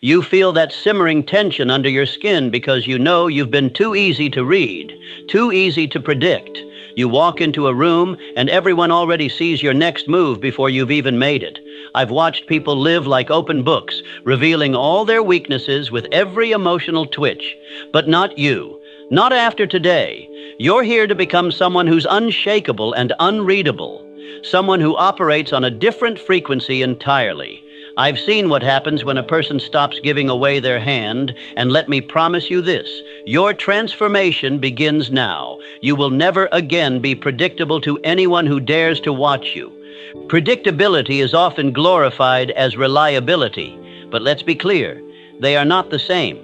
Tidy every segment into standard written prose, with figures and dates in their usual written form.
You feel that simmering tension under your skin because you know you've been too easy to read, too easy to predict. You walk into a room and everyone already sees your next move before you've even made it. I've watched people live like open books, revealing all their weaknesses with every emotional twitch. But not you. Not after today. You're here to become someone who's unshakable and unreadable. Someone who operates on a different frequency entirely. I've seen what happens when a person stops giving away their hand, and let me promise you this, your transformation begins now. You will never again be predictable to anyone who dares to watch you. Predictability is often glorified as reliability, but let's be clear, they are not the same.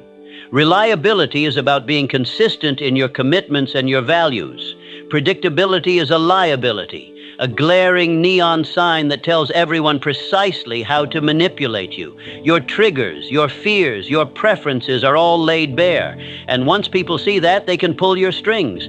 Reliability is about being consistent in your commitments and your values. Predictability is a liability, a glaring neon sign that tells everyone precisely how to manipulate you. Your triggers, your fears, your preferences are all laid bare. And once people see that, they can pull your strings.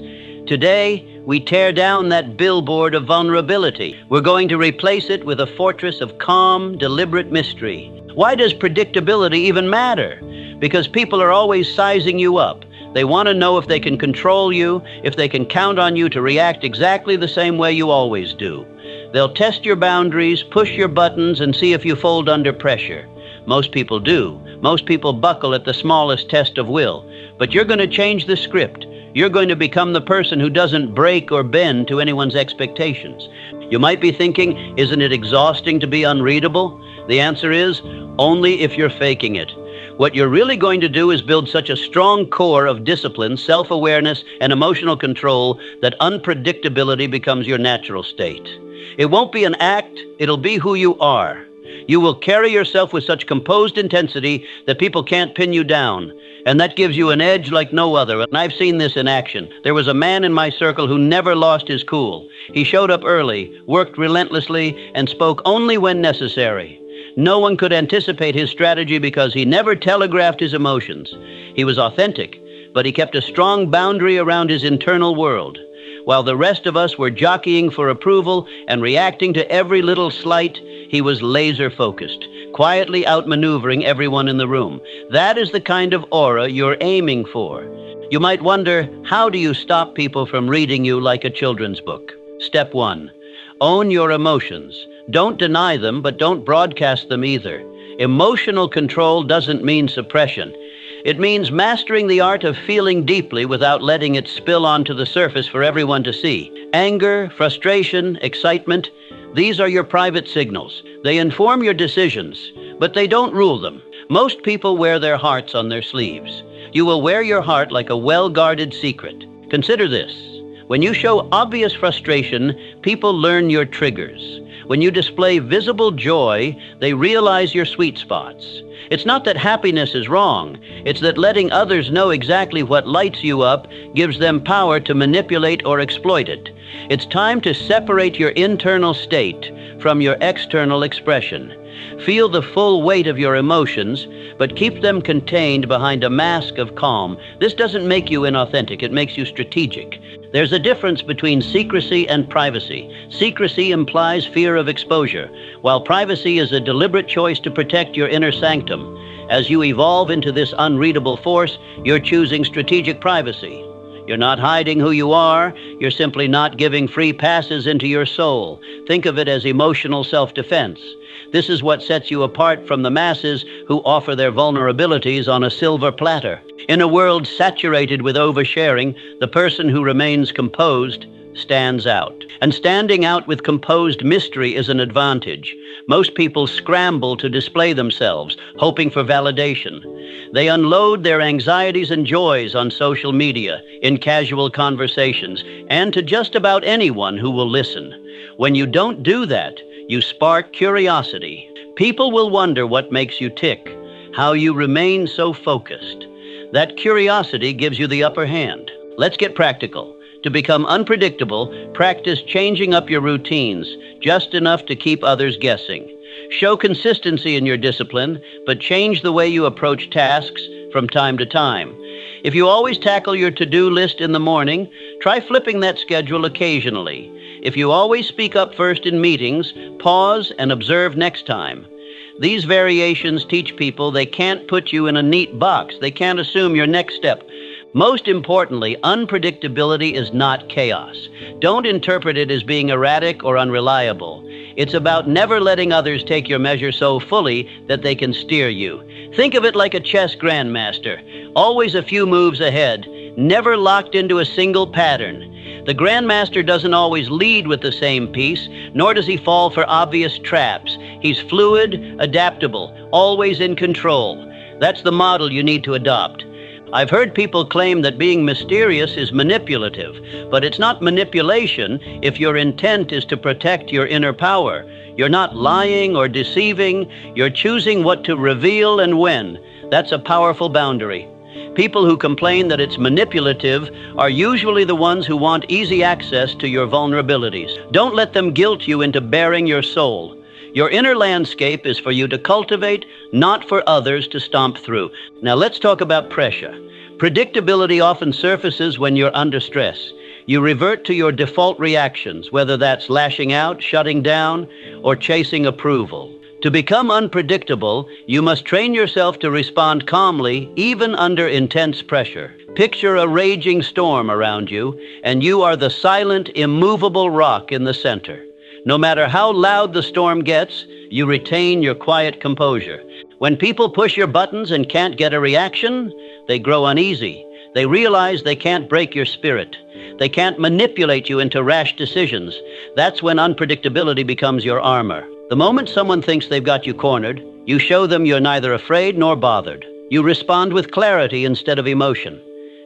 Today, we tear down that billboard of vulnerability. We're going to replace it with a fortress of calm, deliberate mystery. Why does predictability even matter? Because people are always sizing you up. They want to know if they can control you, if they can count on you to react exactly the same way you always do. They'll test your boundaries, push your buttons, and see if you fold under pressure. Most people do. Most people buckle at the smallest test of will. But you're going to change the script. You're going to become the person who doesn't break or bend to anyone's expectations. You might be thinking, isn't it exhausting to be unreadable? The answer is, only if you're faking it. What you're really going to do is build such a strong core of discipline, self-awareness, and emotional control that unpredictability becomes your natural state. It won't be an act, it'll be who you are. You will carry yourself with such composed intensity that people can't pin you down. And that gives you an edge like no other. And I've seen this in action. There was a man in my circle who never lost his cool. He showed up early, worked relentlessly, and spoke only when necessary. No one could anticipate his strategy because he never telegraphed his emotions. He was authentic, but he kept a strong boundary around his internal world. While the rest of us were jockeying for approval and reacting to every little slight, he was laser-focused, quietly outmaneuvering everyone in the room. That is the kind of aura you're aiming for. You might wonder, how do you stop people from reading you like a children's book? Step 1. Own your emotions. Don't deny them, but don't broadcast them either. Emotional control doesn't mean suppression. It means mastering the art of feeling deeply without letting it spill onto the surface for everyone to see. Anger, frustration, excitement, these are your private signals. They inform your decisions, but they don't rule them. Most people wear their hearts on their sleeves. You will wear your heart like a well-guarded secret. Consider this. When you show obvious frustration, people learn your triggers. When you display visible joy, they realize your sweet spots. It's not that happiness is wrong. It's that letting others know exactly what lights you up gives them power to manipulate or exploit it. It's time to separate your internal state from your external expression. Feel the full weight of your emotions, but keep them contained behind a mask of calm. This doesn't make you inauthentic, it makes you strategic. There's a difference between secrecy and privacy. Secrecy implies fear of exposure, while privacy is a deliberate choice to protect your inner sanctum. As you evolve into this unreadable force, you're choosing strategic privacy. You're not hiding who you are, you're simply not giving free passes into your soul. Think of it as emotional self-defense. This is what sets you apart from the masses who offer their vulnerabilities on a silver platter. In a world saturated with oversharing, the person who remains composed stands out. And standing out with composed mystery is an advantage. Most people scramble to display themselves, hoping for validation. They unload their anxieties and joys on social media, in casual conversations, and to just about anyone who will listen. When you don't do that, you spark curiosity. People will wonder what makes you tick, how you remain so focused. That curiosity gives you the upper hand. Let's get practical. To become unpredictable, practice changing up your routines, just enough to keep others guessing. Show consistency in your discipline, but change the way you approach tasks from time to time. If you always tackle your to-do list in the morning, try flipping that schedule occasionally. If you always speak up first in meetings, pause and observe next time. These variations teach people they can't put you in a neat box. They can't assume your next step. Most importantly, unpredictability is not chaos. Don't interpret it as being erratic or unreliable. It's about never letting others take your measure so fully that they can steer you. Think of it like a chess grandmaster, always a few moves ahead, never locked into a single pattern. The grandmaster doesn't always lead with the same piece, nor does he fall for obvious traps. He's fluid, adaptable, always in control. That's the model you need to adopt. I've heard people claim that being mysterious is manipulative, but it's not manipulation if your intent is to protect your inner power. You're not lying or deceiving, you're choosing what to reveal and when. That's a powerful boundary. People who complain that it's manipulative are usually the ones who want easy access to your vulnerabilities. Don't let them guilt you into baring your soul. Your inner landscape is for you to cultivate, not for others to stomp through. Now let's talk about pressure. Predictability often surfaces when you're under stress. You revert to your default reactions, whether that's lashing out, shutting down, or chasing approval. To become unpredictable, you must train yourself to respond calmly, even under intense pressure. Picture a raging storm around you, and you are the silent, immovable rock in the center. No matter how loud the storm gets, you retain your quiet composure. When people push your buttons and can't get a reaction, they grow uneasy. They realize they can't break your spirit. They can't manipulate you into rash decisions. That's when unpredictability becomes your armor. The moment someone thinks they've got you cornered, you show them you're neither afraid nor bothered. You respond with clarity instead of emotion.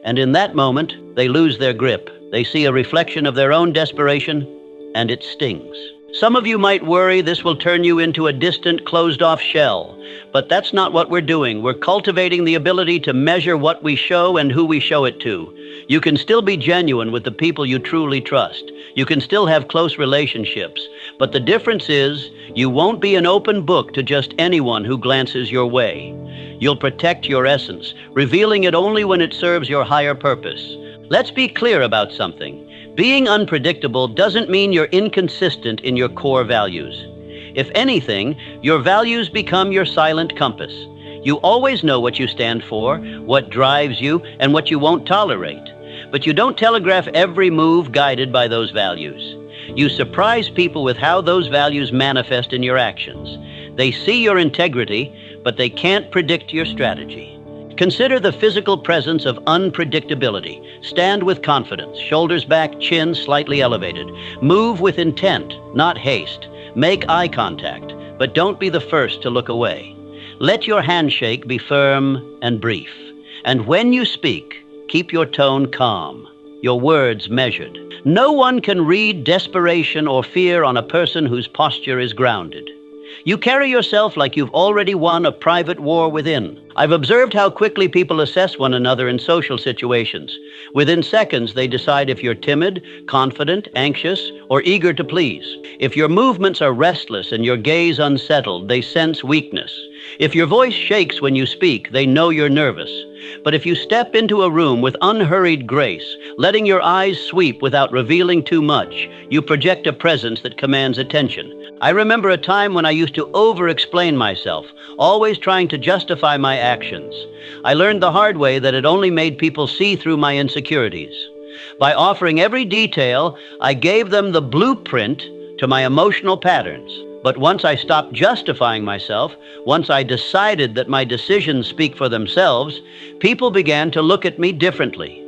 And in that moment, they lose their grip. They see a reflection of their own desperation, and it stings. Some of you might worry this will turn you into a distant, closed-off shell, but that's not what we're doing. We're cultivating the ability to measure what we show and who we show it to. You can still be genuine with the people you truly trust. You can still have close relationships, but the difference is you won't be an open book to just anyone who glances your way. You'll protect your essence, revealing it only when it serves your higher purpose. Let's be clear about something. Being unpredictable doesn't mean you're inconsistent in your core values. If anything, your values become your silent compass. You always know what you stand for, what drives you, and what you won't tolerate. But you don't telegraph every move guided by those values. You surprise people with how those values manifest in your actions. They see your integrity, but they can't predict your strategy. Consider the physical presence of unpredictability. Stand with confidence, shoulders back, chin slightly elevated. Move with intent, not haste. Make eye contact, but don't be the first to look away. Let your handshake be firm and brief. And when you speak, keep your tone calm, your words measured. No one can read desperation or fear on a person whose posture is grounded. You carry yourself like you've already won a private war within. I've observed how quickly people assess one another in social situations. Within seconds, they decide if you're timid, confident, anxious, or eager to please. If your movements are restless and your gaze unsettled, they sense weakness. If your voice shakes when you speak, they know you're nervous. But if you step into a room with unhurried grace, letting your eyes sweep without revealing too much, you project a presence that commands attention. I remember a time when I used to over-explain myself, always trying to justify my actions. I learned the hard way that it only made people see through my insecurities. By offering every detail, I gave them the blueprint to my emotional patterns. But once I stopped justifying myself, once I decided that my decisions speak for themselves, people began to look at me differently.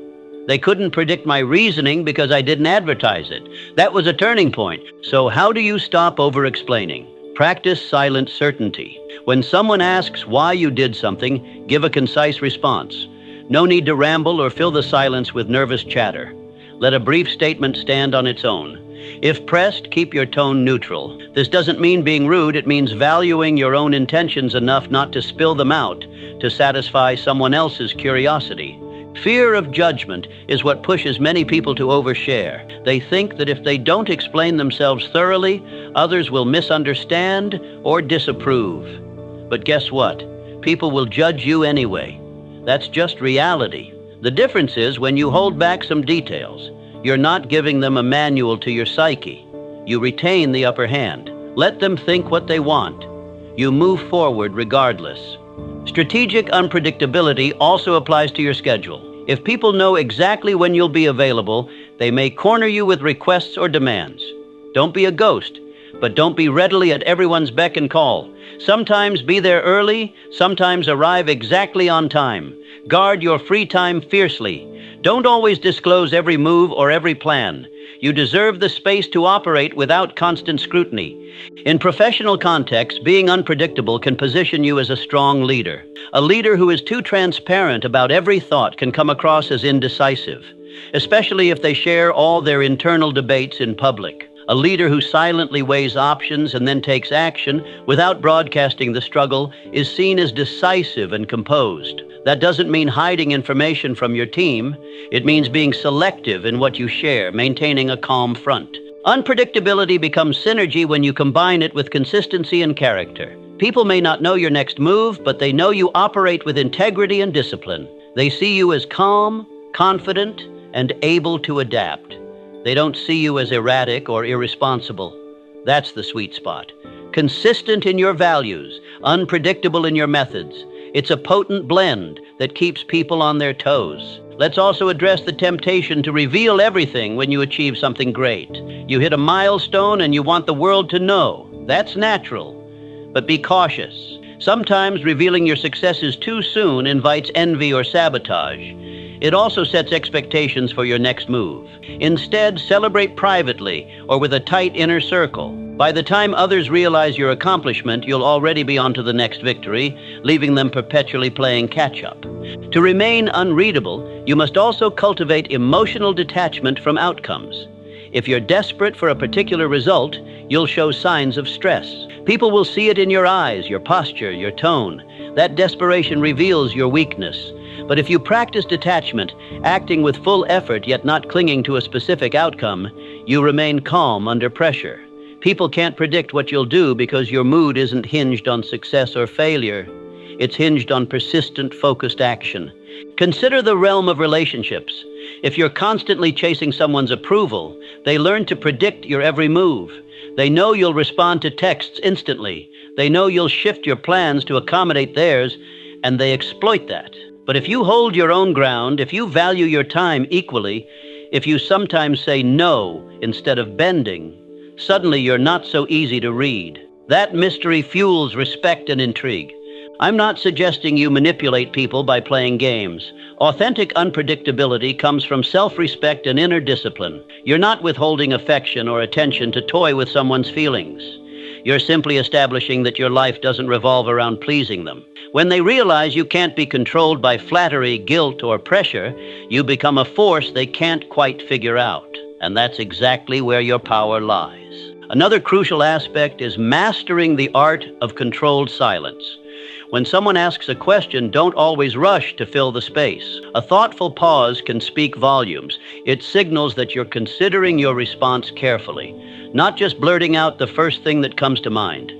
They couldn't predict my reasoning because I didn't advertise it. That was a turning point. So how do you stop over-explaining? Practice silent certainty. When someone asks why you did something, give a concise response. No need to ramble or fill the silence with nervous chatter. Let a brief statement stand on its own. If pressed, keep your tone neutral. This doesn't mean being rude. It means valuing your own intentions enough not to spill them out to satisfy someone else's curiosity. Fear of judgment is what pushes many people to overshare. They think that if they don't explain themselves thoroughly, others will misunderstand or disapprove. But guess what? People will judge you anyway. That's just reality. The difference is when you hold back some details, you're not giving them a manual to your psyche. You retain the upper hand. Let them think what they want. You move forward regardless. Strategic unpredictability also applies to your schedule. If people know exactly when you'll be available, they may corner you with requests or demands. Don't be a ghost, but don't be readily at everyone's beck and call. Sometimes be there early, sometimes arrive exactly on time. Guard your free time fiercely. Don't always disclose every move or every plan. You deserve the space to operate without constant scrutiny. In professional contexts, being unpredictable can position you as a strong leader. A leader who is too transparent about every thought can come across as indecisive, especially if they share all their internal debates in public. A leader who silently weighs options and then takes action without broadcasting the struggle is seen as decisive and composed. That doesn't mean hiding information from your team. It means being selective in what you share, maintaining a calm front. Unpredictability becomes synergy when you combine it with consistency and character. People may not know your next move, but they know you operate with integrity and discipline. They see you as calm, confident, and able to adapt. They don't see you as erratic or irresponsible. That's the sweet spot. Consistent in your values, unpredictable in your methods. It's a potent blend that keeps people on their toes. Let's also address the temptation to reveal everything when you achieve something great. You hit a milestone and you want the world to know. That's natural. But be cautious. Sometimes revealing your successes too soon invites envy or sabotage. It also sets expectations for your next move. Instead, celebrate privately or with a tight inner circle. By the time others realize your accomplishment, you'll already be on to the next victory, leaving them perpetually playing catch-up. To remain unreadable, you must also cultivate emotional detachment from outcomes. If you're desperate for a particular result, you'll show signs of stress. People will see it in your eyes, your posture, your tone. That desperation reveals your weakness. But if you practice detachment, acting with full effort yet not clinging to a specific outcome, you remain calm under pressure. People can't predict what you'll do because your mood isn't hinged on success or failure. It's hinged on persistent, focused action. Consider the realm of relationships. If you're constantly chasing someone's approval, they learn to predict your every move. They know you'll respond to texts instantly. They know you'll shift your plans to accommodate theirs, and they exploit that. But if you hold your own ground, if you value your time equally, if you sometimes say no instead of bending, suddenly you're not so easy to read. That mystery fuels respect and intrigue. I'm not suggesting you manipulate people by playing games. Authentic unpredictability comes from self-respect and inner discipline. You're not withholding affection or attention to toy with someone's feelings. You're simply establishing that your life doesn't revolve around pleasing them. When they realize you can't be controlled by flattery, guilt, or pressure, you become a force they can't quite figure out. And that's exactly where your power lies. Another crucial aspect is mastering the art of controlled silence. When someone asks a question, don't always rush to fill the space. A thoughtful pause can speak volumes. It signals that you're considering your response carefully, not just blurting out the first thing that comes to mind.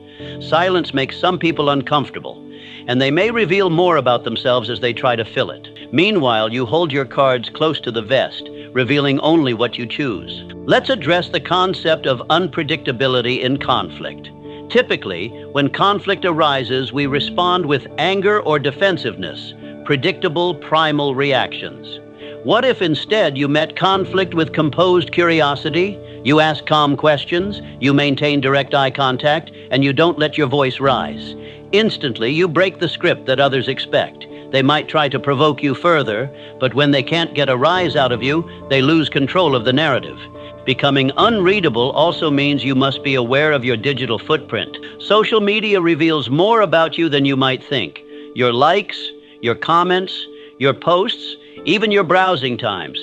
Silence makes some people uncomfortable, and they may reveal more about themselves as they try to fill it. Meanwhile, you hold your cards close to the vest, revealing only what you choose. Let's address the concept of unpredictability in conflict. Typically, when conflict arises, we respond with anger or defensiveness, predictable primal reactions. What if instead you met conflict with composed curiosity? You ask calm questions, you maintain direct eye contact, and you don't let your voice rise. Instantly, you break the script that others expect. They might try to provoke you further, but when they can't get a rise out of you, they lose control of the narrative. Becoming unreadable also means you must be aware of your digital footprint. Social media reveals more about you than you might think. Your likes, your comments, your posts, even your browsing times.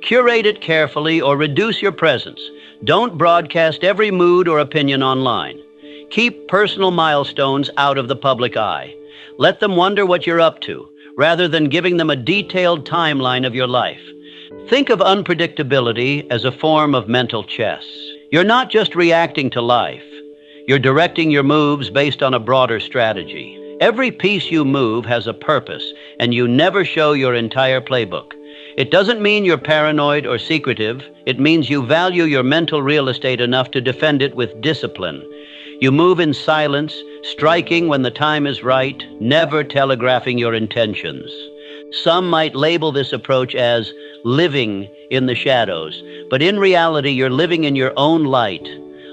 Curate it carefully or reduce your presence. Don't broadcast every mood or opinion online. Keep personal milestones out of the public eye. Let them wonder what you're up to, rather than giving them a detailed timeline of your life. Think of unpredictability as a form of mental chess. You're not just reacting to life. You're directing your moves based on a broader strategy. Every piece you move has a purpose, and you never show your entire playbook. It doesn't mean you're paranoid or secretive. It means you value your mental real estate enough to defend it with discipline. You move in silence, striking when the time is right, never telegraphing your intentions. Some might label this approach as living in the shadows, but in reality, you're living in your own light,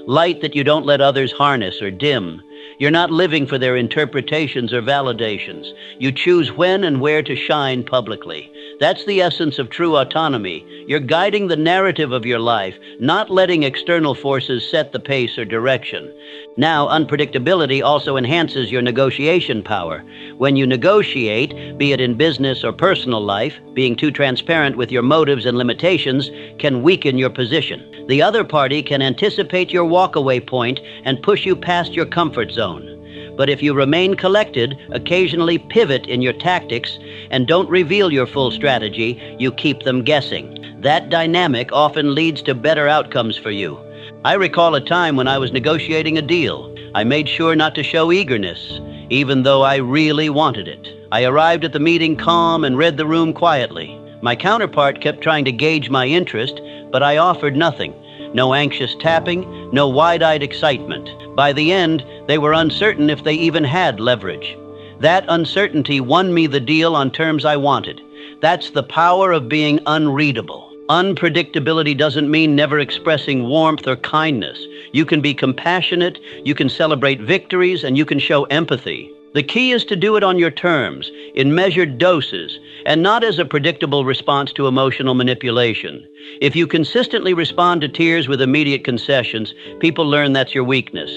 light that you don't let others harness or dim. You're not living for their interpretations or validations. You choose when and where to shine publicly. That's the essence of true autonomy. You're guiding the narrative of your life, not letting external forces set the pace or direction. Now, unpredictability also enhances your negotiation power. When you negotiate, be it in business or personal life, being too transparent with your motives and limitations can weaken your position. The other party can anticipate your walkaway point and push you past your comfort zone. But if you remain collected, occasionally pivot in your tactics, and don't reveal your full strategy, you keep them guessing. That dynamic often leads to better outcomes for you. I recall a time when I was negotiating a deal. I made sure not to show eagerness, even though I really wanted it. I arrived at the meeting calm and read the room quietly. My counterpart kept trying to gauge my interest, but I offered nothing. No anxious tapping, no wide-eyed excitement. By the end, they were uncertain if they even had leverage. That uncertainty won me the deal on terms I wanted. That's the power of being unreadable. Unpredictability doesn't mean never expressing warmth or kindness. You can be compassionate, you can celebrate victories, and you can show empathy. The key is to do it on your terms, in measured doses, and not as a predictable response to emotional manipulation. If you consistently respond to tears with immediate concessions, people learn that's your weakness.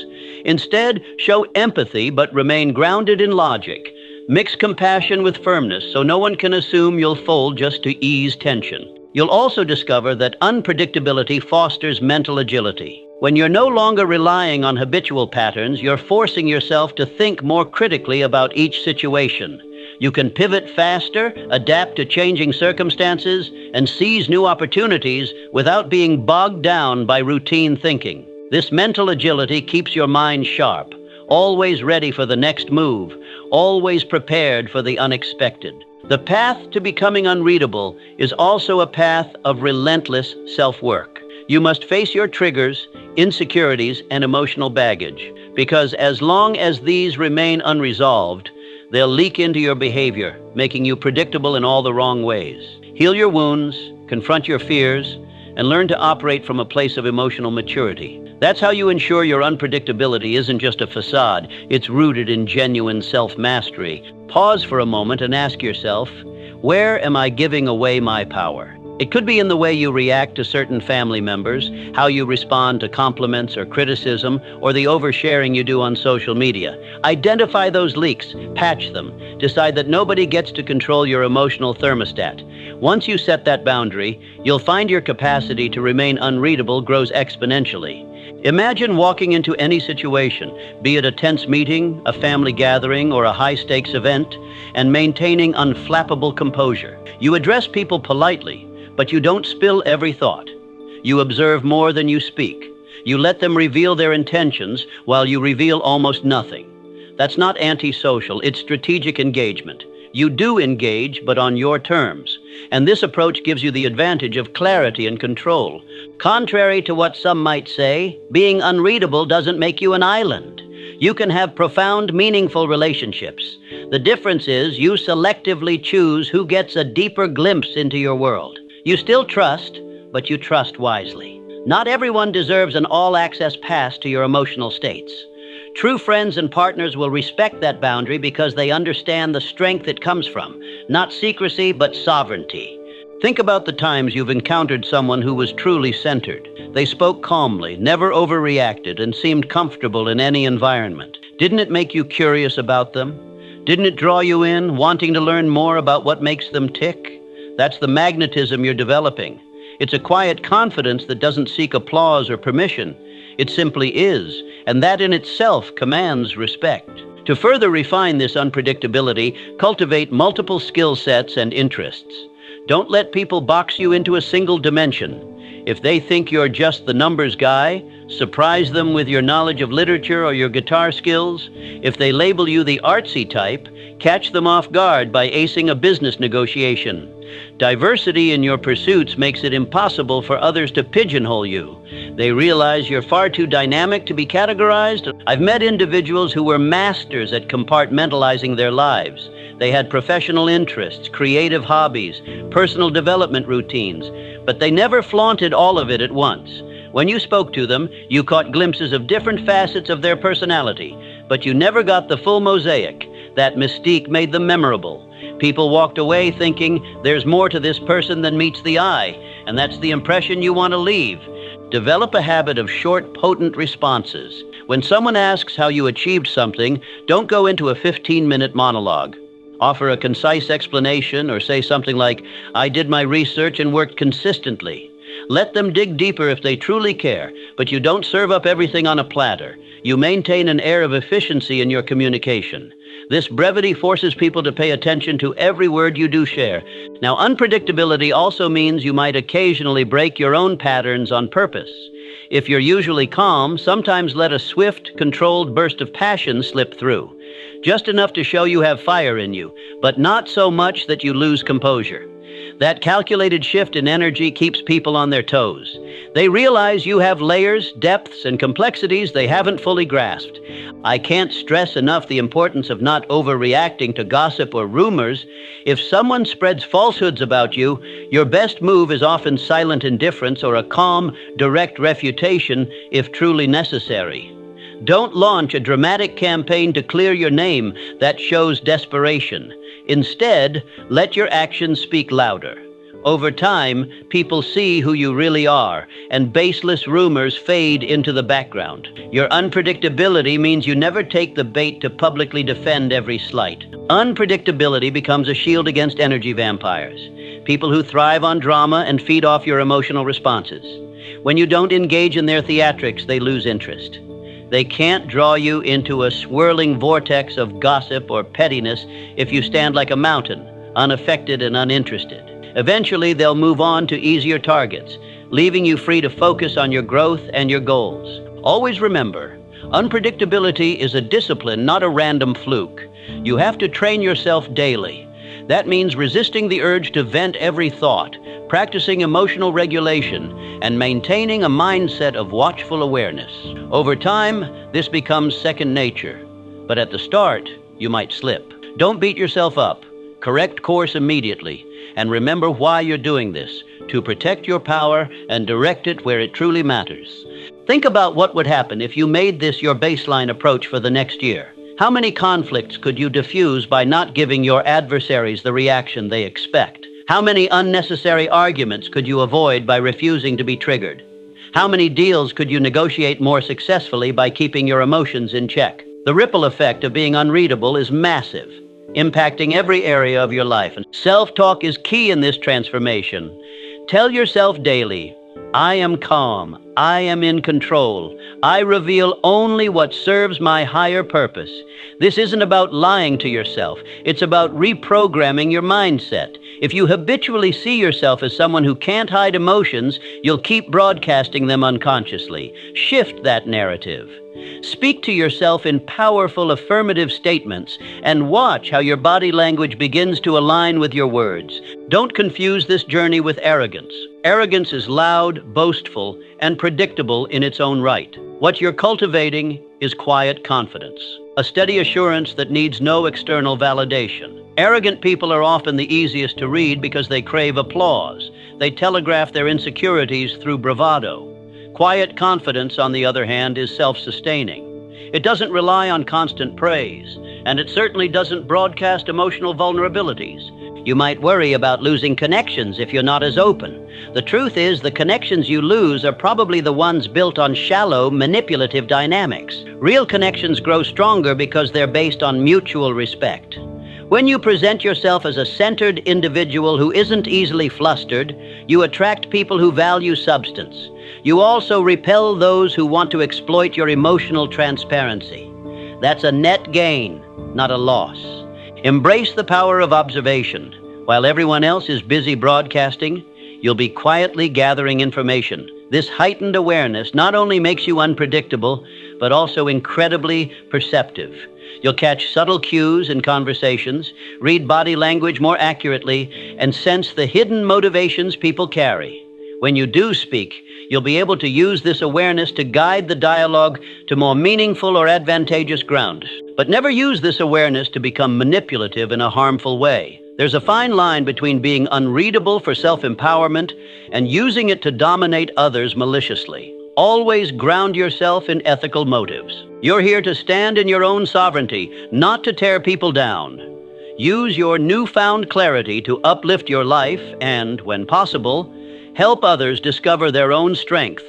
Instead, show empathy but remain grounded in logic. Mix compassion with firmness so no one can assume you'll fold just to ease tension. You'll also discover that unpredictability fosters mental agility. When you're no longer relying on habitual patterns, you're forcing yourself to think more critically about each situation. You can pivot faster, adapt to changing circumstances, and seize new opportunities without being bogged down by routine thinking. This mental agility keeps your mind sharp, always ready for the next move, always prepared for the unexpected. The path to becoming unreadable is also a path of relentless self-work. You must face your triggers, insecurities, and emotional baggage, because as long as these remain unresolved, they'll leak into your behavior, making you predictable in all the wrong ways. Heal your wounds, confront your fears, and learn to operate from a place of emotional maturity. That's how you ensure your unpredictability isn't just a facade, it's rooted in genuine self-mastery. Pause for a moment and ask yourself, where am I giving away my power? It could be in the way you react to certain family members, how you respond to compliments or criticism, or the oversharing you do on social media. Identify those leaks, patch them, decide that nobody gets to control your emotional thermostat. Once you set that boundary, you'll find your capacity to remain unreadable grows exponentially. Imagine walking into any situation, be it a tense meeting, a family gathering, or a high-stakes event, and maintaining unflappable composure. You address people politely, but you don't spill every thought. You observe more than you speak. You let them reveal their intentions while you reveal almost nothing. That's not antisocial, it's strategic engagement. You do engage, but on your terms. And this approach gives you the advantage of clarity and control. Contrary to what some might say, being unreadable doesn't make you an island. You can have profound, meaningful relationships. The difference is you selectively choose who gets a deeper glimpse into your world. You still trust, but you trust wisely. Not everyone deserves an all-access pass to your emotional states. True friends and partners will respect that boundary because they understand the strength it comes from, not secrecy, but sovereignty. Think about the times you've encountered someone who was truly centered. They spoke calmly, never overreacted, and seemed comfortable in any environment. Didn't it make you curious about them? Didn't it draw you in, wanting to learn more about what makes them tick? That's the magnetism you're developing. It's a quiet confidence that doesn't seek applause or permission. It simply is, and that in itself commands respect. To further refine this unpredictability, cultivate multiple skill sets and interests. Don't let people box you into a single dimension. If they think you're just the numbers guy, surprise them with your knowledge of literature or your guitar skills. If they label you the artsy type, catch them off guard by acing a business negotiation. Diversity in your pursuits makes it impossible for others to pigeonhole you. They realize you're far too dynamic to be categorized. I've met individuals who were masters at compartmentalizing their lives. They had professional interests, creative hobbies, personal development routines, but they never flaunted all of it at once. When you spoke to them, you caught glimpses of different facets of their personality, but you never got the full mosaic. That mystique made them memorable. People walked away thinking there's more to this person than meets the eye, and that's the impression you want to leave. Develop a habit of short, potent responses. When someone asks how you achieved something, don't go into a 15-minute monologue. Offer a concise explanation or say something like, "I did my research and worked consistently." Let them dig deeper if they truly care, but you don't serve up everything on a platter. You maintain an air of efficiency in your communication. This brevity forces people to pay attention to every word you do share. Now, unpredictability also means you might occasionally break your own patterns on purpose. If you're usually calm, sometimes let a swift, controlled burst of passion slip through. Just enough to show you have fire in you, but not so much that you lose composure. That calculated shift in energy keeps people on their toes. They realize you have layers, depths, and complexities they haven't fully grasped. I can't stress enough the importance of not overreacting to gossip or rumors. If someone spreads falsehoods about you, your best move is often silent indifference or a calm, direct refutation if truly necessary. Don't launch a dramatic campaign to clear your name. That shows desperation. Instead, let your actions speak louder. Over time, people see who you really are, and baseless rumors fade into the background. Your unpredictability means you never take the bait to publicly defend every slight. Unpredictability becomes a shield against energy vampires, people who thrive on drama and feed off your emotional responses. When you don't engage in their theatrics, they lose interest. They can't draw you into a swirling vortex of gossip or pettiness if you stand like a mountain, unaffected and uninterested. Eventually, they'll move on to easier targets, leaving you free to focus on your growth and your goals. Always remember, unpredictability is a discipline, not a random fluke. You have to train yourself daily. That means resisting the urge to vent every thought, practicing emotional regulation, and maintaining a mindset of watchful awareness. Over time, this becomes second nature. But at the start, you might slip. Don't beat yourself up. Correct course immediately. And remember why you're doing this, to protect your power and direct it where it truly matters. Think about what would happen if you made this your baseline approach for the next year. How many conflicts could you diffuse by not giving your adversaries the reaction they expect? How many unnecessary arguments could you avoid by refusing to be triggered? How many deals could you negotiate more successfully by keeping your emotions in check? The ripple effect of being unreadable is massive, impacting every area of your life. And self-talk is key in this transformation. Tell yourself daily, "I am calm. I am in control. I reveal only what serves my higher purpose." This isn't about lying to yourself. It's about reprogramming your mindset. If you habitually see yourself as someone who can't hide emotions, you'll keep broadcasting them unconsciously. Shift that narrative. Speak to yourself in powerful affirmative statements and watch how your body language begins to align with your words. Don't confuse this journey with arrogance. Arrogance is loud, boastful, and predictable in its own right. What you're cultivating is quiet confidence, a steady assurance that needs no external validation. Arrogant people are often the easiest to read because they crave applause. They telegraph their insecurities through bravado. Quiet confidence, on the other hand, is self-sustaining. It doesn't rely on constant praise, and it certainly doesn't broadcast emotional vulnerabilities. You might worry about losing connections if you're not as open. The truth is, the connections you lose are probably the ones built on shallow, manipulative dynamics. Real connections grow stronger because they're based on mutual respect. When you present yourself as a centered individual who isn't easily flustered, you attract people who value substance. You also repel those who want to exploit your emotional transparency. That's a net gain, not a loss. Embrace the power of observation. While everyone else is busy broadcasting, you'll be quietly gathering information. This heightened awareness not only makes you unpredictable, but also incredibly perceptive. You'll catch subtle cues in conversations, read body language more accurately, and sense the hidden motivations people carry. When you do speak, you'll be able to use this awareness to guide the dialogue to more meaningful or advantageous ground. But never use this awareness to become manipulative in a harmful way. There's a fine line between being unreadable for self-empowerment and using it to dominate others maliciously. Always ground yourself in ethical motives. You're here to stand in your own sovereignty, not to tear people down. Use your newfound clarity to uplift your life and, when possible, help others discover their own strength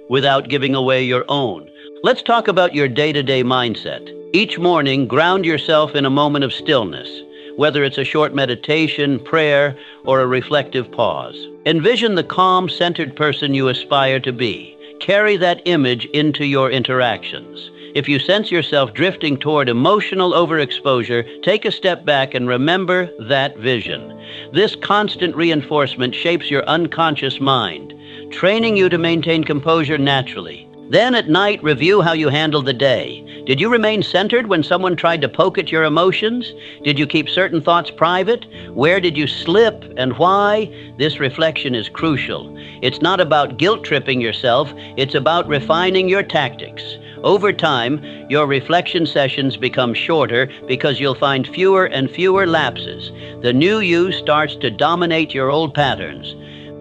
without giving away your own. Let's talk about your day-to-day mindset. Each morning, ground yourself in a moment of stillness, whether it's a short meditation, prayer, or a reflective pause. Envision the calm, centered person you aspire to be. Carry that image into your interactions. If you sense yourself drifting toward emotional overexposure, take a step back and remember that vision. This constant reinforcement shapes your unconscious mind, training you to maintain composure naturally. Then at night, review how you handled the day. Did you remain centered when someone tried to poke at your emotions? Did you keep certain thoughts private? Where did you slip and why? This reflection is crucial. It's not about guilt-tripping yourself, it's about refining your tactics. Over time, your reflection sessions become shorter because you'll find fewer and fewer lapses. The new you starts to dominate your old patterns.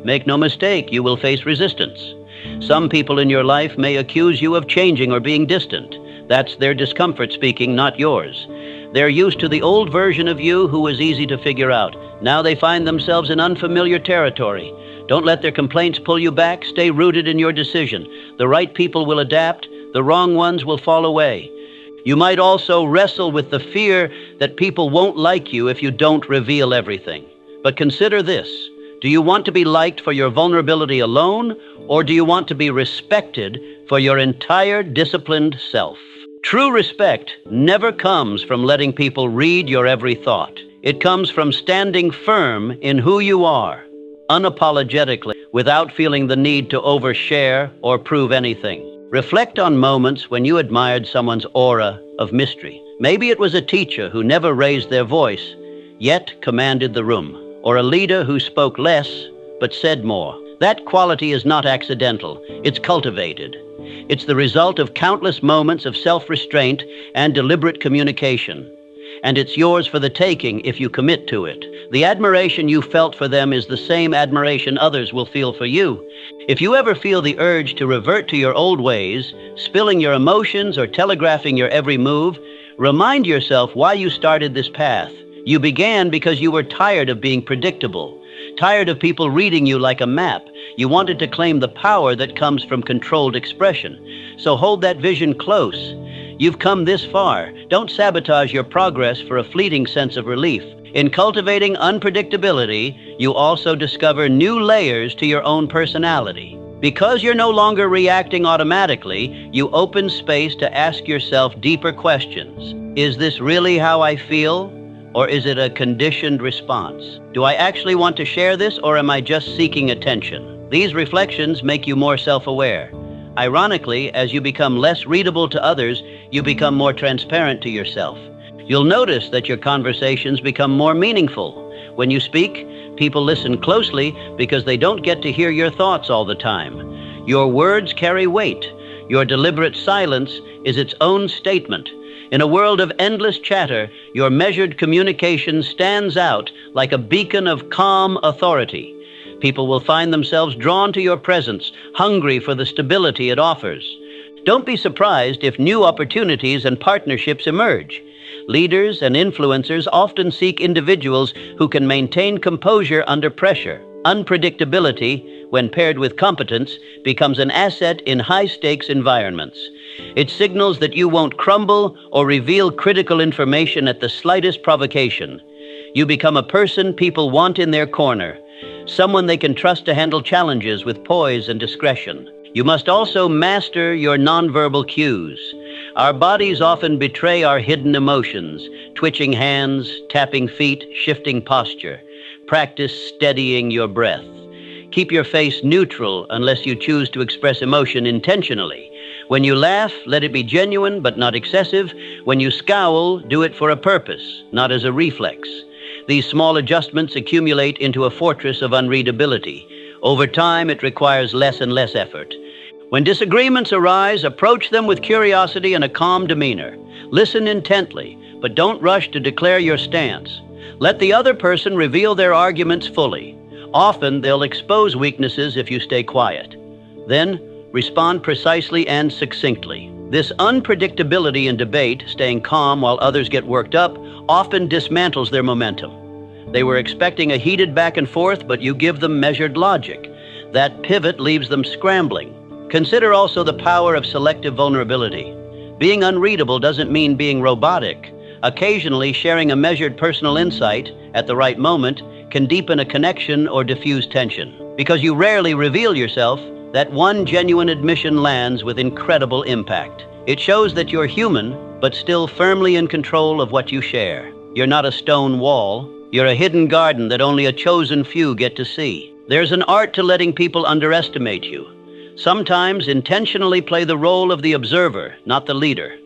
Make no mistake, you will face resistance. Some people in your life may accuse you of changing or being distant. That's their discomfort speaking, not yours. They're used to the old version of you who was easy to figure out. Now they find themselves in unfamiliar territory. Don't let their complaints pull you back. Stay rooted in your decision. The right people will adapt. The wrong ones will fall away. You might also wrestle with the fear that people won't like you if you don't reveal everything. But consider this. Do you want to be liked for your vulnerability alone, or do you want to be respected for your entire disciplined self? True respect never comes from letting people read your every thought. It comes from standing firm in who you are, unapologetically, without feeling the need to overshare or prove anything. Reflect on moments when you admired someone's aura of mystery. Maybe it was a teacher who never raised their voice, yet commanded the room. Or a leader who spoke less, but said more. That quality is not accidental, it's cultivated. It's the result of countless moments of self-restraint and deliberate communication. And it's yours for the taking if you commit to it. The admiration you felt for them is the same admiration others will feel for you. If you ever feel the urge to revert to your old ways, spilling your emotions or telegraphing your every move, remind yourself why you started this path. You began because you were tired of being predictable, tired of people reading you like a map. You wanted to claim the power that comes from controlled expression. So hold that vision close. You've come this far. Don't sabotage your progress for a fleeting sense of relief. In cultivating unpredictability, you also discover new layers to your own personality. Because you're no longer reacting automatically, you open space to ask yourself deeper questions. Is this really how I feel? Or is it a conditioned response? Do I actually want to share this, or am I just seeking attention? These reflections make you more self-aware. Ironically, as you become less readable to others, you become more transparent to yourself. You'll notice that your conversations become more meaningful. When you speak, people listen closely because they don't get to hear your thoughts all the time. Your words carry weight. Your deliberate silence is its own statement. In a world of endless chatter, your measured communication stands out like a beacon of calm authority. People will find themselves drawn to your presence, hungry for the stability it offers. Don't be surprised if new opportunities and partnerships emerge. Leaders and influencers often seek individuals who can maintain composure under pressure. Unpredictability, when paired with competence, becomes an asset in high-stakes environments. It signals that you won't crumble or reveal critical information at the slightest provocation. You become a person people want in their corner, someone they can trust to handle challenges with poise and discretion. You must also master your nonverbal cues. Our bodies often betray our hidden emotions, twitching hands, tapping feet, shifting posture. Practice steadying your breath. Keep your face neutral unless you choose to express emotion intentionally. When you laugh, let it be genuine but not excessive. When you scowl, do it for a purpose, not as a reflex. These small adjustments accumulate into a fortress of unreadability. Over time, it requires less and less effort. When disagreements arise, approach them with curiosity and a calm demeanor. Listen intently, but don't rush to declare your stance. Let the other person reveal their arguments fully. Often, they'll expose weaknesses if you stay quiet. Then, respond precisely and succinctly. This unpredictability in debate, staying calm while others get worked up, often dismantles their momentum. They were expecting a heated back and forth, but you give them measured logic. That pivot leaves them scrambling. Consider also the power of selective vulnerability. Being unreadable doesn't mean being robotic. Occasionally, sharing a measured personal insight at the right moment can deepen a connection or diffuse tension. Because you rarely reveal yourself, that one genuine admission lands with incredible impact. It shows that you're human, but still firmly in control of what you share. You're not a stone wall. You're a hidden garden that only a chosen few get to see. There's an art to letting people underestimate you. Sometimes intentionally play the role of the observer, not the leader.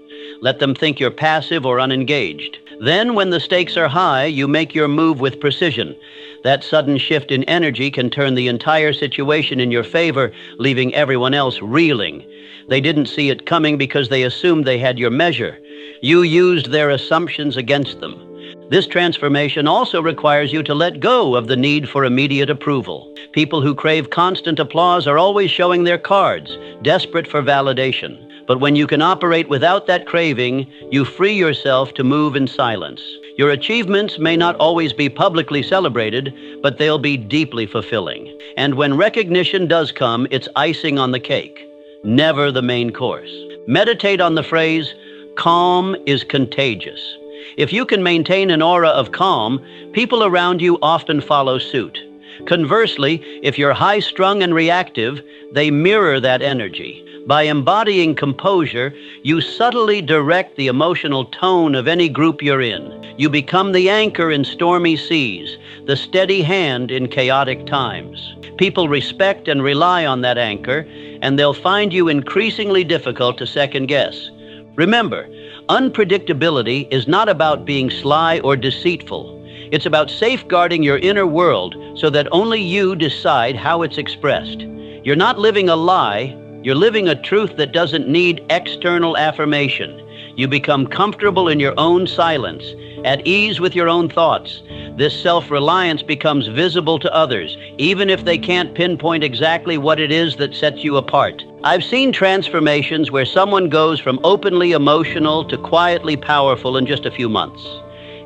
Let them think you're passive or unengaged. Then, when the stakes are high, you make your move with precision. That sudden shift in energy can turn the entire situation in your favor, leaving everyone else reeling. They didn't see it coming because they assumed they had your measure. You used their assumptions against them. This transformation also requires you to let go of the need for immediate approval. People who crave constant applause are always showing their cards, desperate for validation. But when you can operate without that craving, you free yourself to move in silence. Your achievements may not always be publicly celebrated, but they'll be deeply fulfilling. And when recognition does come, it's icing on the cake, never the main course. Meditate on the phrase, calm is contagious. If you can maintain an aura of calm, people around you often follow suit. Conversely, if you're high-strung and reactive, they mirror that energy. By embodying composure, you subtly direct the emotional tone of any group you're in. You become the anchor in stormy seas, the steady hand in chaotic times. People respect and rely on that anchor, and they'll find you increasingly difficult to second-guess. Remember, unpredictability is not about being sly or deceitful. It's about safeguarding your inner world so that only you decide how it's expressed. You're not living a lie. You're living a truth that doesn't need external affirmation. You become comfortable in your own silence, at ease with your own thoughts. This self-reliance becomes visible to others, even if they can't pinpoint exactly what it is that sets you apart. I've seen transformations where someone goes from openly emotional to quietly powerful in just a few months.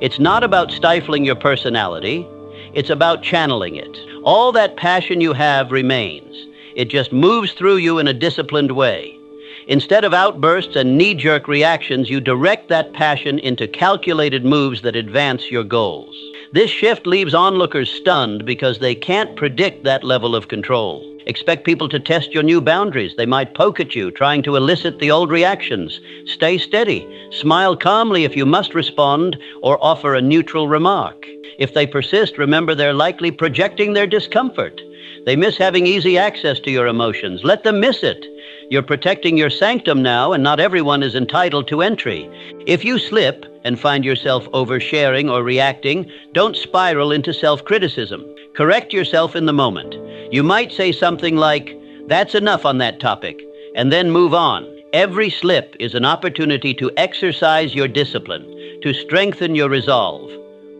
It's not about stifling your personality. It's about channeling it. All that passion you have remains. It just moves through you in a disciplined way. Instead of outbursts and knee-jerk reactions, you direct that passion into calculated moves that advance your goals. This shift leaves onlookers stunned because they can't predict that level of control. Expect people to test your new boundaries. They might poke at you, trying to elicit the old reactions. Stay steady. Smile calmly if you must respond, or offer a neutral remark. If they persist, remember they're likely projecting their discomfort. They miss having easy access to your emotions. Let them miss it. You're protecting your sanctum now, and not everyone is entitled to entry. If you slip and find yourself oversharing or reacting, don't spiral into self-criticism. Correct yourself in the moment. You might say something like, "That's enough on that topic," and then move on. Every slip is an opportunity to exercise your discipline, to strengthen your resolve.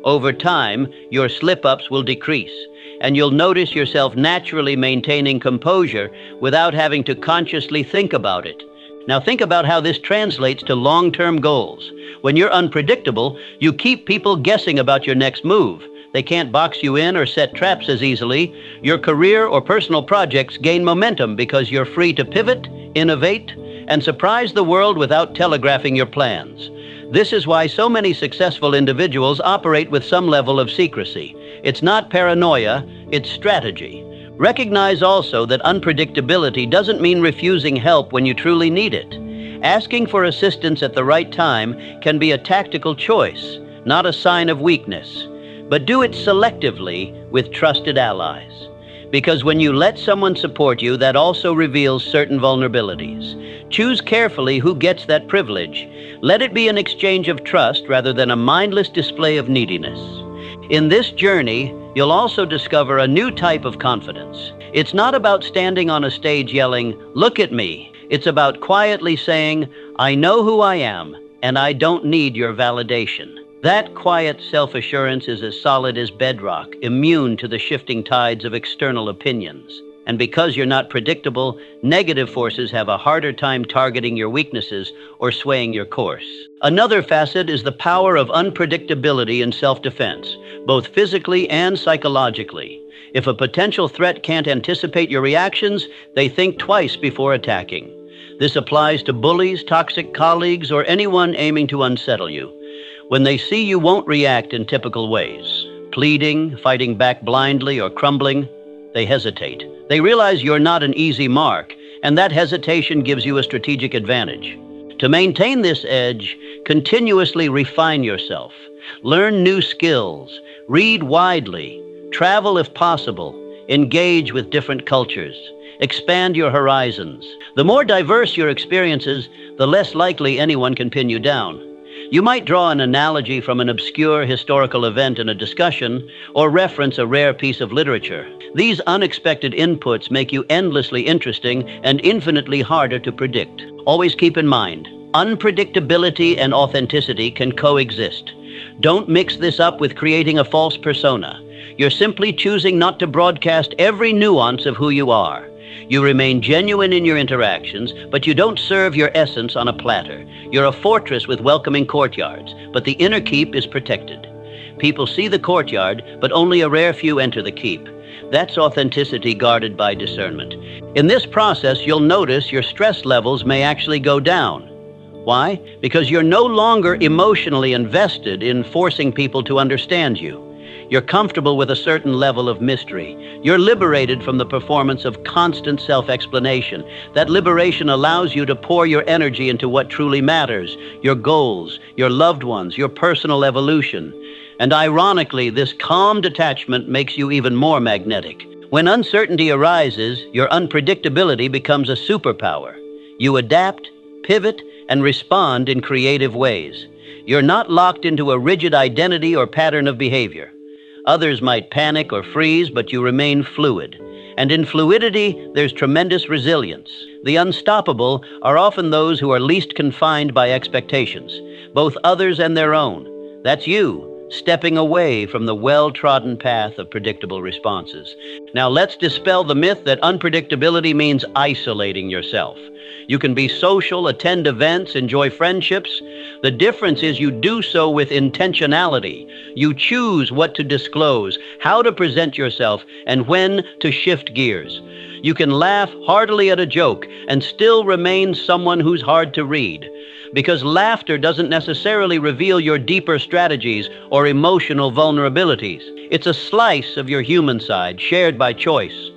Over time, your slip-ups will decrease, and you'll notice yourself naturally maintaining composure without having to consciously think about it. Now think about how this translates to long-term goals. When you're unpredictable, you keep people guessing about your next move. They can't box you in or set traps as easily. Your career or personal projects gain momentum because you're free to pivot, innovate, and surprise the world without telegraphing your plans. This is why so many successful individuals operate with some level of secrecy. It's not paranoia, it's strategy. Recognize also that unpredictability doesn't mean refusing help when you truly need it. Asking for assistance at the right time can be a tactical choice, not a sign of weakness. But do it selectively with trusted allies. Because when you let someone support you, that also reveals certain vulnerabilities. Choose carefully who gets that privilege. Let it be an exchange of trust rather than a mindless display of neediness. In this journey, you'll also discover a new type of confidence. It's not about standing on a stage yelling, "Look at me." It's about quietly saying, "I know who I am, and I don't need your validation." That quiet self-assurance is as solid as bedrock, immune to the shifting tides of external opinions. And because you're not predictable, negative forces have a harder time targeting your weaknesses or swaying your course. Another facet is the power of unpredictability in self-defense, both physically and psychologically. If a potential threat can't anticipate your reactions, they think twice before attacking. This applies to bullies, toxic colleagues, or anyone aiming to unsettle you. When they see you won't react in typical ways, pleading, fighting back blindly, or crumbling, they hesitate. They realize you're not an easy mark, and that hesitation gives you a strategic advantage. To maintain this edge, continuously refine yourself. Learn new skills, read widely, travel if possible, engage with different cultures, expand your horizons. The more diverse your experiences, the less likely anyone can pin you down. You might draw an analogy from an obscure historical event in a discussion, or reference a rare piece of literature. These unexpected inputs make you endlessly interesting and infinitely harder to predict. Always keep in mind, unpredictability and authenticity can coexist. Don't mix this up with creating a false persona. You're simply choosing not to broadcast every nuance of who you are. You remain genuine in your interactions, but you don't serve your essence on a platter. You're a fortress with welcoming courtyards, but the inner keep is protected. People see the courtyard, but only a rare few enter the keep. That's authenticity guarded by discernment. In this process, you'll notice your stress levels may actually go down. Why? Because you're no longer emotionally invested in forcing people to understand you. You're comfortable with a certain level of mystery. You're liberated from the performance of constant self-explanation. That liberation allows you to pour your energy into what truly matters, your goals, your loved ones, your personal evolution. And ironically, this calm detachment makes you even more magnetic. When uncertainty arises, your unpredictability becomes a superpower. You adapt, pivot, and respond in creative ways. You're not locked into a rigid identity or pattern of behavior. Others might panic or freeze, but you remain fluid. And in fluidity, there's tremendous resilience. The unstoppable are often those who are least confined by expectations, both others and their own. That's you, stepping away from the well-trodden path of predictable responses. Now let's dispel the myth that unpredictability means isolating yourself. You can be social, attend events, enjoy friendships. The difference is you do so with intentionality. You choose what to disclose, how to present yourself, and when to shift gears. You can laugh heartily at a joke and still remain someone who's hard to read. Because laughter doesn't necessarily reveal your deeper strategies or emotional vulnerabilities. It's a slice of your human side, shared by choice.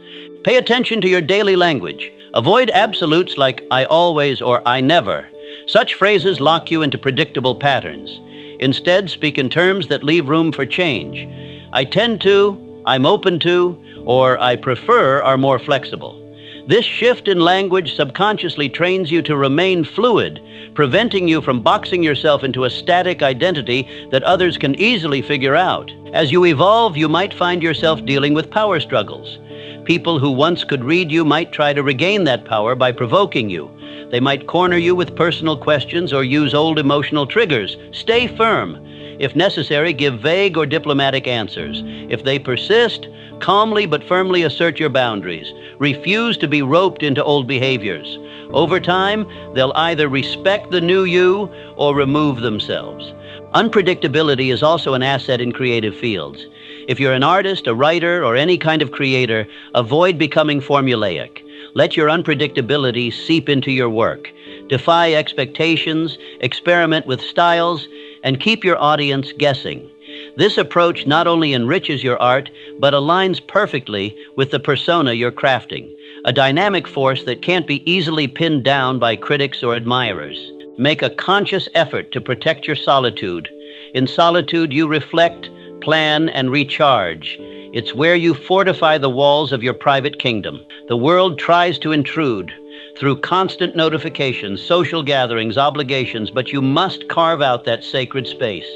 Pay attention to your daily language. Avoid absolutes like "I always" or "I never." Such phrases lock you into predictable patterns. Instead, speak in terms that leave room for change. "I tend to," "I'm open to," or "I prefer" are more flexible. This shift in language subconsciously trains you to remain fluid, preventing you from boxing yourself into a static identity that others can easily figure out. As you evolve, you might find yourself dealing with power struggles. People who once could read you might try to regain that power by provoking you. They might corner you with personal questions or use old emotional triggers. Stay firm. If necessary, give vague or diplomatic answers. If they persist, calmly but firmly assert your boundaries. Refuse to be roped into old behaviors. Over time, they'll either respect the new you or remove themselves. Unpredictability is also an asset in creative fields. If you're an artist, a writer, or any kind of creator, avoid becoming formulaic. Let your unpredictability seep into your work. Defy expectations, experiment with styles, and keep your audience guessing. This approach not only enriches your art, but aligns perfectly with the persona you're crafting, a dynamic force that can't be easily pinned down by critics or admirers. Make a conscious effort to protect your solitude. In solitude, you reflect, plan, and recharge. It's where you fortify the walls of your private kingdom. The world tries to intrude through constant notifications, social gatherings, obligations, but you must carve out that sacred space.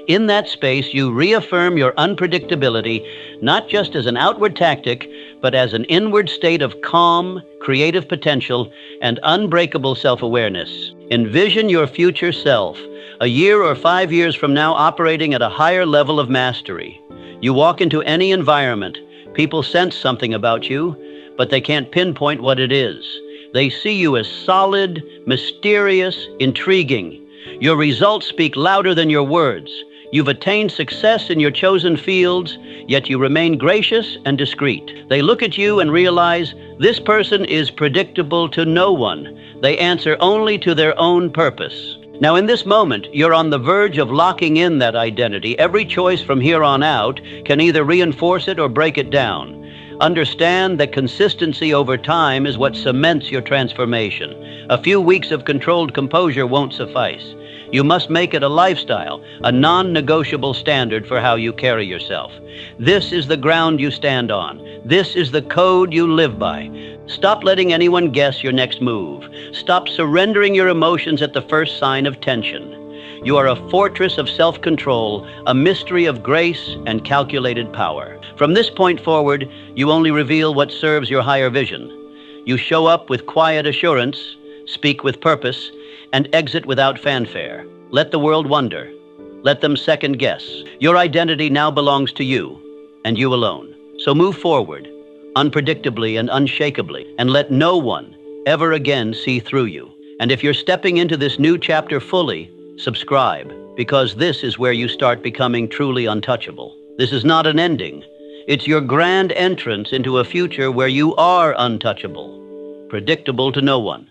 In that space, you reaffirm your unpredictability, not just as an outward tactic, but as an inward state of calm, creative potential, and unbreakable self-awareness. Envision your future self, a year or 5 years from now, operating at a higher level of mastery. You walk into any environment, people sense something about you, but they can't pinpoint what it is. They see you as solid, mysterious, intriguing. Your results speak louder than your words. You've attained success in your chosen fields, yet you remain gracious and discreet. They look at you and realize this person is predictable to no one. They answer only to their own purpose. Now, in this moment, you're on the verge of locking in that identity. Every choice from here on out can either reinforce it or break it down. Understand that consistency over time is what cements your transformation. A few weeks of controlled composure won't suffice. You must make it a lifestyle, a non-negotiable standard for how you carry yourself. This is the ground you stand on. This is the code you live by. Stop letting anyone guess your next move. Stop surrendering your emotions at the first sign of tension. You are a fortress of self-control, a mystery of grace and calculated power. From this point forward, you only reveal what serves your higher vision. You show up with quiet assurance, speak with purpose, and exit without fanfare. Let the world wonder. Let them second guess. Your identity now belongs to you, and you alone. So move forward, unpredictably and unshakably, and let no one ever again see through you. And if you're stepping into this new chapter fully, subscribe, because this is where you start becoming truly untouchable. This is not an ending. It's your grand entrance into a future where you are untouchable, predictable to no one.